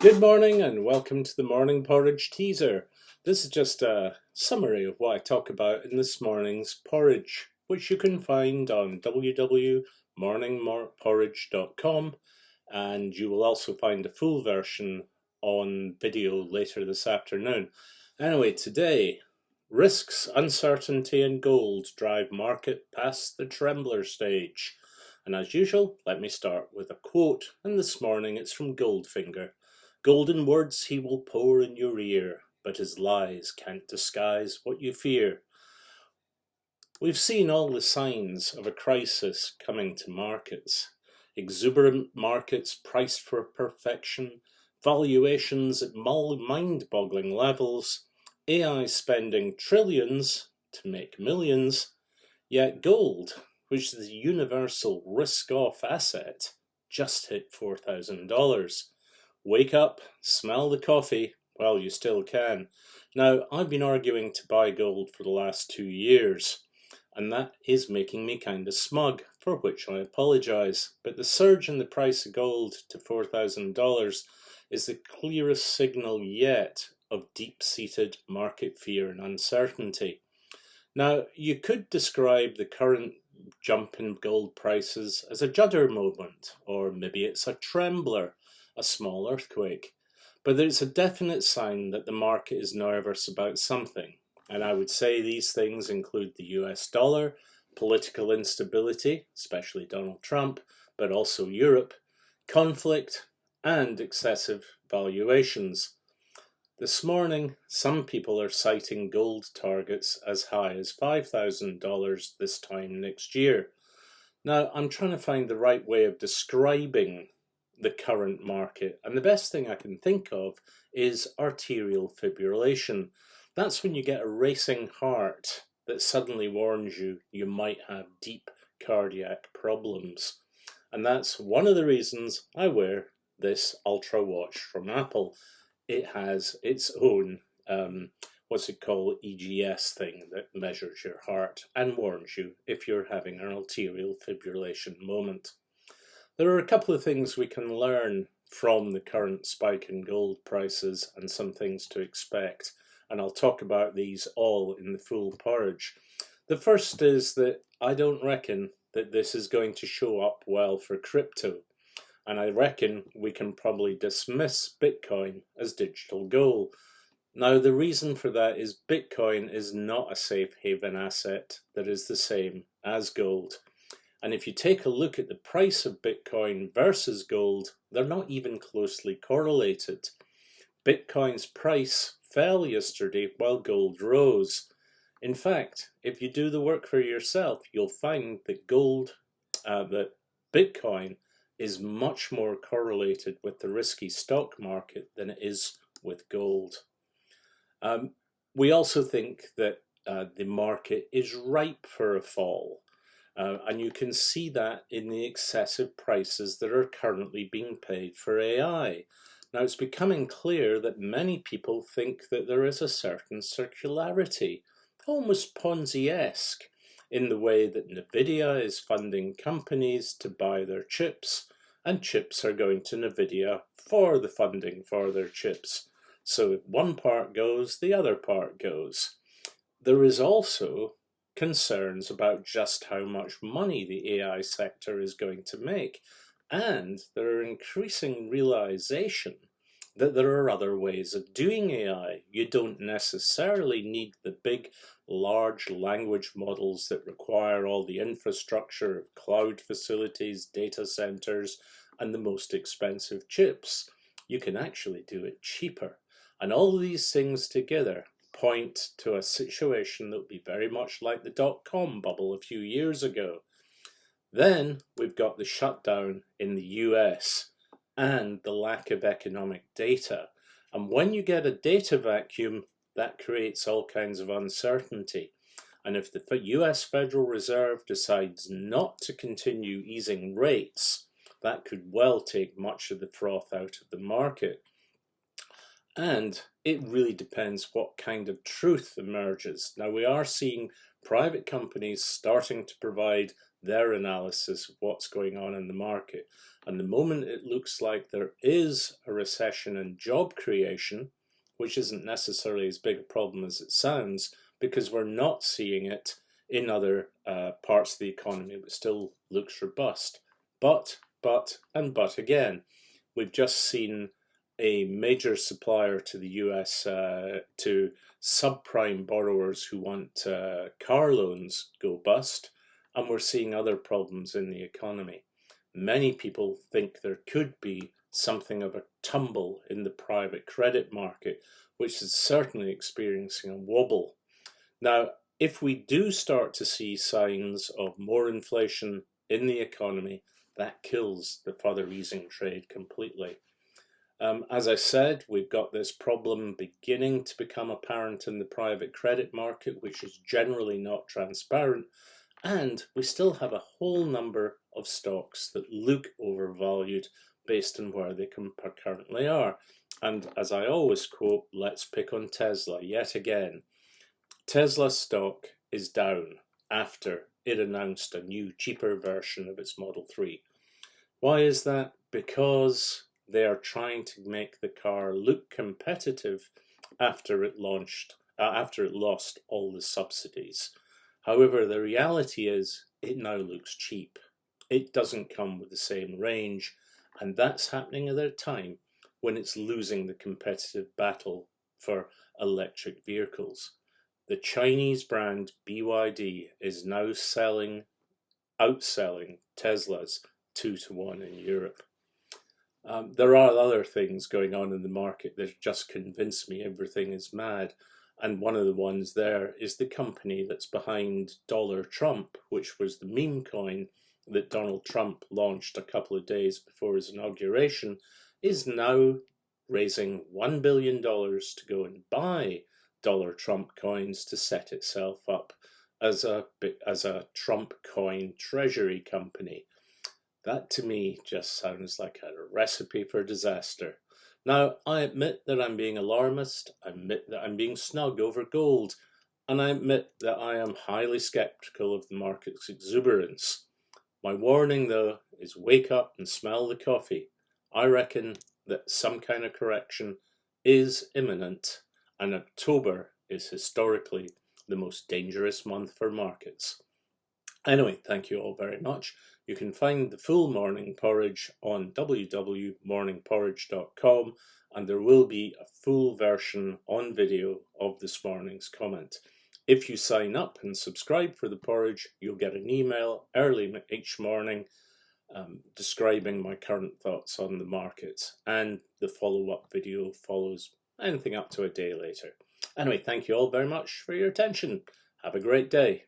Good morning and welcome to the Morning Porridge teaser. This is just a summary of what I talk about in this morning's porridge, which you can find on www.morningporridge.com, and you will also find a full version on video later this afternoon. Anyway, today, risks, uncertainty and gold drive market past the trembler stage. And as usual, let me start with a quote, and this morning it's from Goldfinger. Golden words he will pour in your ear, but his lies can't disguise what you fear. We've seen all the signs of a crisis coming to markets. Exuberant markets priced for perfection, valuations at mind-boggling levels, AI spending trillions to make millions, yet gold, which is the universal risk-off asset, just hit $4,000. Wake up, smell the coffee while you still can. Now, I've been arguing to buy gold for the last 2 years, and that is making me kind of smug, for which I apologise. But the surge in the price of gold to $4,000 is the clearest signal yet of deep-seated market fear and uncertainty. Now, you could describe the current jump in gold prices as a judder moment, or maybe it's a trembler, a small earthquake. But there's a definite sign that the market is nervous about something. And I would say these things include the US dollar, political instability, especially Donald Trump, but also Europe, conflict, and excessive valuations. This morning, some people are citing gold targets as high as $5,000 this time next year. Now, I'm trying to find the right way of describing the current market, and the best thing I can think of is arterial fibrillation. That's when you get a racing heart that suddenly warns you might have deep cardiac problems. And that's one of the reasons I wear this Ultra watch from Apple. It has its own what's it called, EGS thing that measures your heart and warns you if you're having an arterial fibrillation moment. There are a couple of things we can learn from the current spike in gold prices and some things to expect, and I'll talk about these all in the full porridge. The first is that I don't reckon that this is going to show up well for crypto, and I reckon we can probably dismiss Bitcoin as digital gold. Now, the reason for that is Bitcoin is not a safe haven asset that is the same as gold. And if you take a look at the price of Bitcoin versus gold, they're not even closely correlated. Bitcoin's price fell yesterday while gold rose. In fact, if you do the work for yourself, you'll find that that Bitcoin is much more correlated with the risky stock market than it is with gold. We also think that the market is ripe for a fall. And you can see that in the excessive prices that are currently being paid for AI. Now, it's becoming clear that many people think that there is a certain circularity, almost Ponzi-esque, in the way that NVIDIA is funding companies to buy their chips, and chips are going to NVIDIA for the funding for their chips. So if one part goes, the other part goes. There is also concerns about just how much money the AI sector is going to make, and there are increasing realization that there are other ways of doing AI. You don't necessarily need the big, large language models that require all the infrastructure of cloud facilities, data centers, and the most expensive chips. You can actually do it cheaper. And all of these things together point to a situation that would be very much like the dot-com bubble a few years ago. Then we've got the shutdown in the US and the lack of economic data. And when you get a data vacuum, that creates all kinds of uncertainty. And if the US Federal Reserve decides not to continue easing rates, that could well take much of the froth out of the market. And it really depends what kind of truth emerges. Now, we are seeing private companies starting to provide their analysis of what's going on in the market. And the moment it looks like there is a recession in job creation, which isn't necessarily as big a problem as it sounds, because we're not seeing it in other parts of the economy, but still looks robust. But again, we've just seen a major supplier to the US to subprime borrowers who want car loans go bust, and we're seeing other problems in the economy. Many people think there could be something of a tumble in the private credit market, which is certainly experiencing a wobble. Now, if we do start to see signs of more inflation in the economy, that kills the further easing trade completely. As I said, we've got this problem beginning to become apparent in the private credit market, which is generally not transparent, and we still have a whole number of stocks that look overvalued based on where they currently are. And as I always quote, let's pick on Tesla yet again. Tesla stock is down after it announced a new, cheaper version of its Model 3. Why is that? Because they are trying to make the car look competitive after it lost all the subsidies. However, the reality is it now looks cheap. It doesn't come with the same range, and that's happening at a time when it's losing the competitive battle for electric vehicles. The Chinese brand BYD is now outselling Teslas 2-1 in Europe. There are other things going on in the market that just convince me everything is mad. And one of the ones there is the company that's behind Dollar Trump, which was the meme coin that Donald Trump launched a couple of days before his inauguration, is now raising $1 billion to go and buy Dollar Trump coins to set itself up as a Trump coin treasury company. That to me just sounds like a recipe for disaster. Now, I admit that I'm being alarmist, I admit that I'm being snug over gold, and I admit that I am highly skeptical of the market's exuberance. My warning, though, is wake up and smell the coffee. I reckon that some kind of correction is imminent, and October is historically the most dangerous month for markets. Anyway, thank you all very much. You can find the full Morning Porridge on www.morningporridge.com, and there will be a full version on video of this morning's comment. If you sign up and subscribe for the Porridge, you'll get an email early each morning describing my current thoughts on the markets, and the follow-up video follows anything up to a day later. Anyway, thank you all very much for your attention. Have a great day.